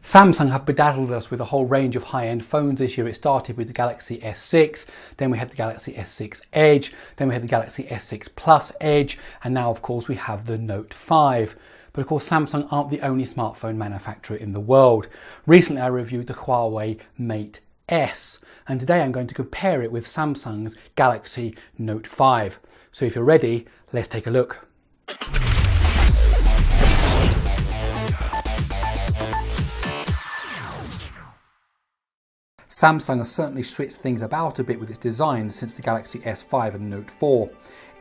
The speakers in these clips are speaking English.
Samsung have bedazzled us with a whole range of high-end phones this year. It started with the Galaxy S6, then we had the Galaxy S6 Edge, then we had the Galaxy S6 Plus Edge, and now of course we have the Note 5. But of course Samsung aren't the only smartphone manufacturer in the world. Recently I reviewed the Huawei Mate S, and today I'm going to compare it with Samsung's Galaxy Note 5. So if you're ready, let's take a look. Samsung has certainly switched things about a bit with its design since the Galaxy S5 and Note 4.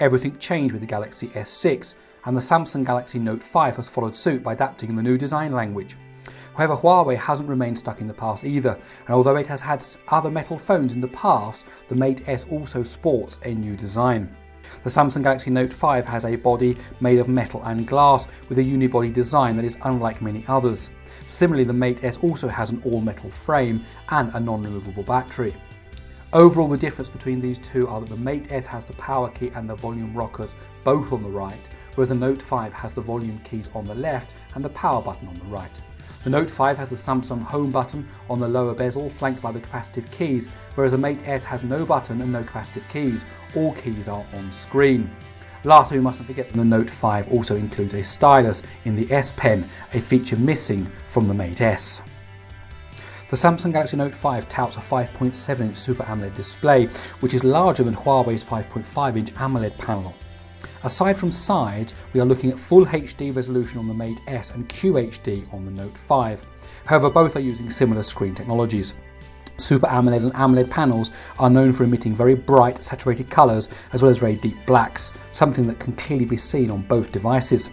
Everything changed with the Galaxy S6, and the Samsung Galaxy Note 5 has followed suit by adapting the new design language. However, Huawei hasn't remained stuck in the past either, and although it has had other metal phones in the past, the Mate S also sports a new design. The Samsung Galaxy Note 5 has a body made of metal and glass with a unibody design that is unlike many others. Similarly, the Mate S also has an all-metal frame and a non-removable battery. Overall, the difference between these two are that the Mate S has the power key and the volume rockers both on the right, whereas the Note 5 has the volume keys on the left and the power button on the right. The Note 5 has the Samsung home button on the lower bezel flanked by the capacitive keys, whereas the Mate S has no button and no capacitive keys. All keys are on screen. Lastly, we mustn't forget that the Note 5 also includes a stylus in the S Pen, a feature missing from the Mate S. The Samsung Galaxy Note 5 touts a 5.7-inch Super AMOLED display, which is larger than Huawei's 5.5-inch AMOLED panel. Aside from size, we are looking at full HD resolution on the Mate S and QHD on the Note 5. However, both are using similar screen technologies. Super AMOLED and AMOLED panels are known for emitting very bright, saturated colours as well as very deep blacks, something that can clearly be seen on both devices.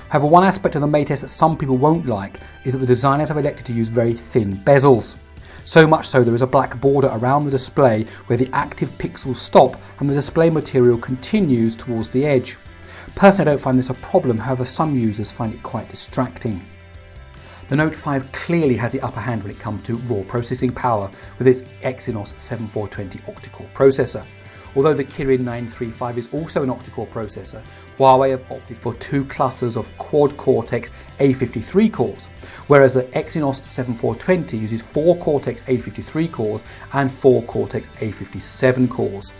However, one aspect of the Mate S that some people won't like is that the designers have elected to use very thin bezels. So much so there is a black border around the display where the active pixels stop and the display material continues towards the edge. Personally, I don't find this a problem, however some users find it quite distracting. The Note 5 clearly has the upper hand when it comes to raw processing power with its Exynos 7420 octa-core processor. Although the Kirin 935 is also an octa-core processor, Huawei have opted for two clusters of quad Cortex A53 cores, whereas the Exynos 7420 uses four Cortex A53 cores and four Cortex A57 cores.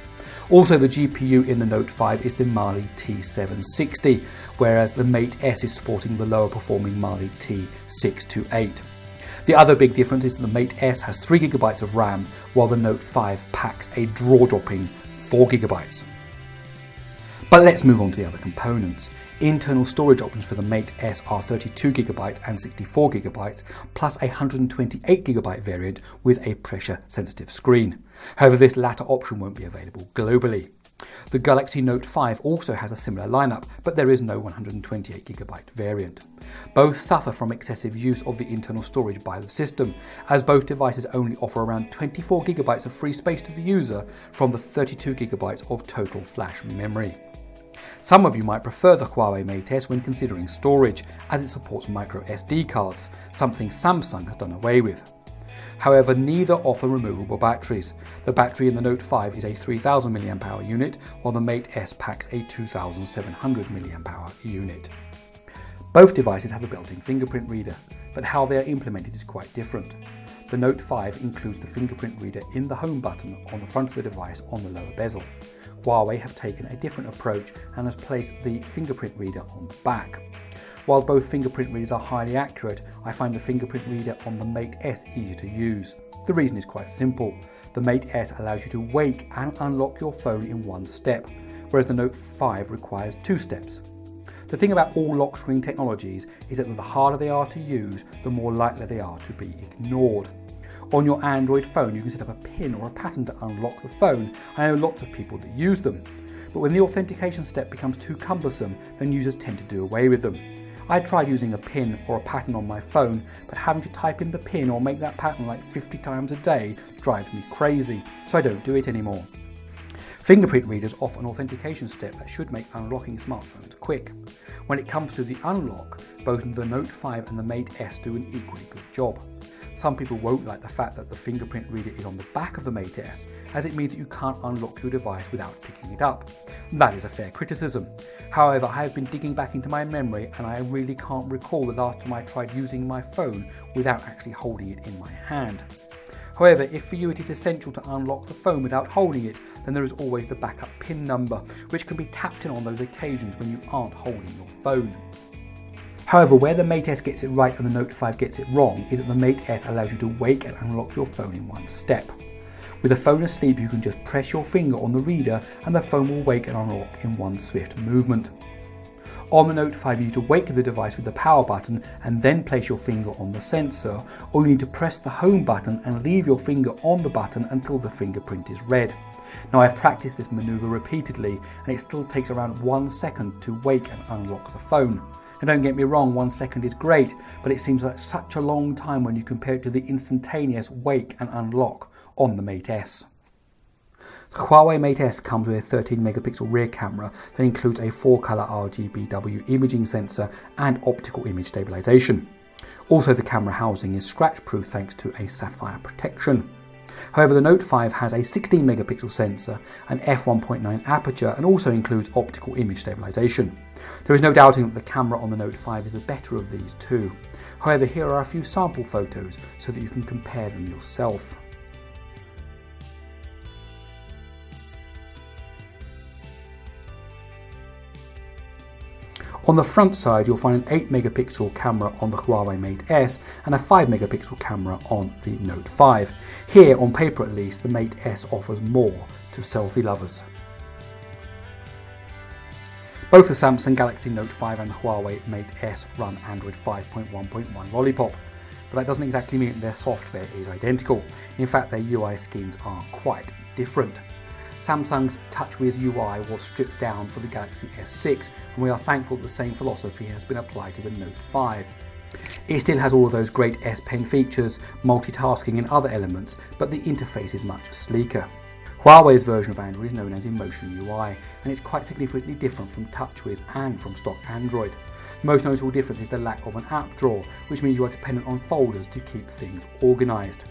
Also, the GPU in the Note 5 is the Mali T760, whereas the Mate S is sporting the lower performing Mali T628. The other big difference is that the Mate S has 3GB of RAM, while the Note 5 packs a draw-dropping 4GB. But let's move on to the other components. Internal storage options for the Mate S are 32GB and 64GB, plus a 128GB variant with a pressure-sensitive screen. However, this latter option won't be available globally. The Galaxy Note 5 also has a similar lineup, but there is no 128GB variant. Both suffer from excessive use of the internal storage by the system, as both devices only offer around 24GB of free space to the user from the 32GB of total flash memory. Some of you might prefer the Huawei Mate S when considering storage, as it supports micro SD cards, something Samsung has done away with. However, neither offer removable batteries. The battery in the Note 5 is a 3000 mAh unit, while the Mate S packs a 2700 mAh unit. Both devices have a built-in fingerprint reader, but how they are implemented is quite different. The Note 5 includes the fingerprint reader in the home button on the front of the device on the lower bezel. Huawei have taken a different approach and has placed the fingerprint reader on the back. While both fingerprint readers are highly accurate, I find the fingerprint reader on the Mate S easier to use. The reason is quite simple. The Mate S allows you to wake and unlock your phone in one step, whereas the Note 5 requires two steps. The thing about all lock screen technologies is that the harder they are to use, the more likely they are to be ignored. On your Android phone, you can set up a PIN or a pattern to unlock the phone. I know lots of people that use them. But when the authentication step becomes too cumbersome, then users tend to do away with them. I tried using a PIN or a pattern on my phone, but having to type in the PIN or make that pattern like 50 times a day drives me crazy, so I don't do it anymore. Fingerprint readers offer an authentication step that should make unlocking smartphones quick. When it comes to the unlock, both the Note 5 and the Mate S do an equally good job. Some people won't like the fact that the fingerprint reader is on the back of the Mate S, as it means that you can't unlock your device without picking it up. That is a fair criticism. However, I have been digging back into my memory and I really can't recall the last time I tried using my phone without actually holding it in my hand. However, if for you it is essential to unlock the phone without holding it, then there is always the backup PIN number, which can be tapped in on those occasions when you aren't holding your phone. However, where the Mate S gets it right and the Note 5 gets it wrong is that the Mate S allows you to wake and unlock your phone in one step. With the phone asleep, you can just press your finger on the reader and the phone will wake and unlock in one swift movement. On the Note 5, you need to wake the device with the power button and then place your finger on the sensor, or you need to press the home button and leave your finger on the button until the fingerprint is read. Now, I've practiced this maneuver repeatedly and it still takes around 1 second to wake and unlock the phone. And don't get me wrong, 1 second is great, but it seems like such a long time when you compare it to the instantaneous wake and unlock on the Mate S. The Huawei Mate S comes with a 13 megapixel rear camera that includes a 4-color RGBW imaging sensor and optical image stabilization. Also, the camera housing is scratch proof thanks to a sapphire protection. However, the Note 5 has a 16 megapixel sensor, an f1.9 aperture and also includes optical image stabilization. There is no doubting that the camera on the Note 5 is the better of these two. However, here are a few sample photos so that you can compare them yourself. On the front side, you'll find an 8 megapixel camera on the Huawei Mate S and a 5 megapixel camera on the Note 5. Here, on paper at least, the Mate S offers more to selfie lovers. Both the Samsung Galaxy Note 5 and the Huawei Mate S run Android 5.1.1 Lollipop, but that doesn't exactly mean that their software is identical. In fact, their UI schemes are quite different. Samsung's TouchWiz UI was stripped down for the Galaxy S6, and we are thankful that the same philosophy has been applied to the Note 5. It still has all of those great S Pen features, multitasking and other elements, but the interface is much sleeker. Huawei's version of Android is known as Emotion UI, and it's quite significantly different from TouchWiz and from stock Android. The most notable difference is the lack of an app drawer, which means you are dependent on folders to keep things organised.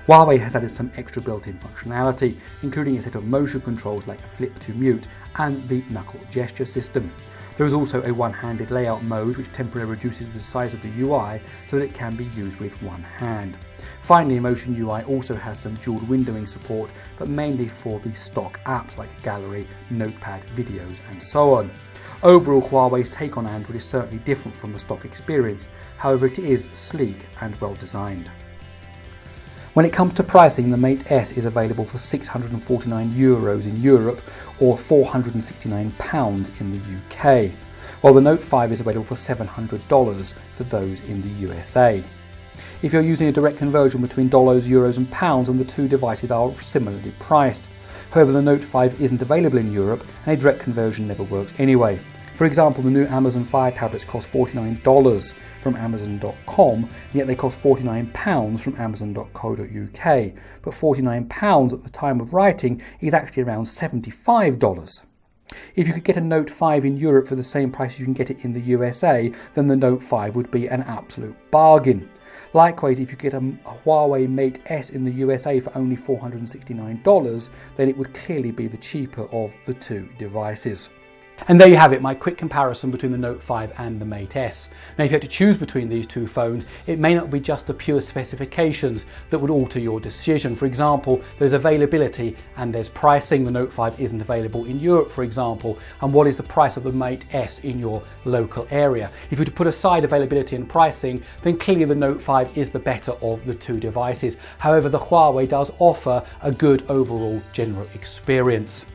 Huawei has added some extra built-in functionality, including a set of motion controls like flip to mute and the knuckle gesture system. There is also a one-handed layout mode which temporarily reduces the size of the UI so that it can be used with one hand. Finally, Emotion UI also has some dual windowing support, but mainly for the stock apps like Gallery, Notepad, videos and so on. Overall, Huawei's take on Android is certainly different from the stock experience, however it is sleek and well designed. When it comes to pricing, the Mate S is available for €649 in Europe or £469 in the UK, while the Note 5 is available for $700 for those in the USA. If you're using a direct conversion between dollars, euros and pounds, then the two devices are similarly priced. However, the Note 5 isn't available in Europe and a direct conversion never works anyway. For example, the new Amazon Fire tablets cost $49 from Amazon.com, yet they cost £49 from Amazon.co.uk, but £49 at the time of writing is actually around $75. If you could get a Note 5 in Europe for the same price as you can get it in the USA, then the Note 5 would be an absolute bargain. Likewise, if you get a Huawei Mate S in the USA for only $469, then it would clearly be the cheaper of the two devices. And there you have it, my quick comparison between the Note 5 and the Mate S. Now, if you had to choose between these two phones, it may not be just the pure specifications that would alter your decision. For example, there's availability and there's pricing. The Note 5 isn't available in Europe, for example, and what is the price of the Mate S in your local area? If you were to put aside availability and pricing, then clearly the Note 5 is the better of the two devices. However, the Huawei does offer a good overall general experience.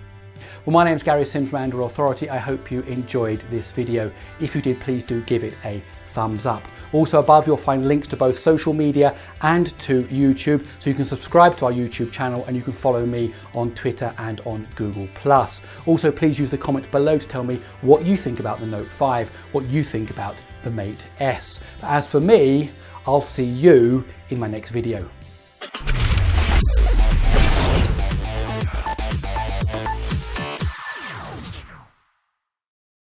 Well, my name's Gary Sims from Android Authority. I hope you enjoyed this video. If you did, please do give it a thumbs up. Also above, you'll find links to both social media and to YouTube, so you can subscribe to our YouTube channel and you can follow me on Twitter and on Google+. Also, please use the comments below to tell me what you think about the Note 5, what you think about the Mate S. As for me, I'll see you in my next video.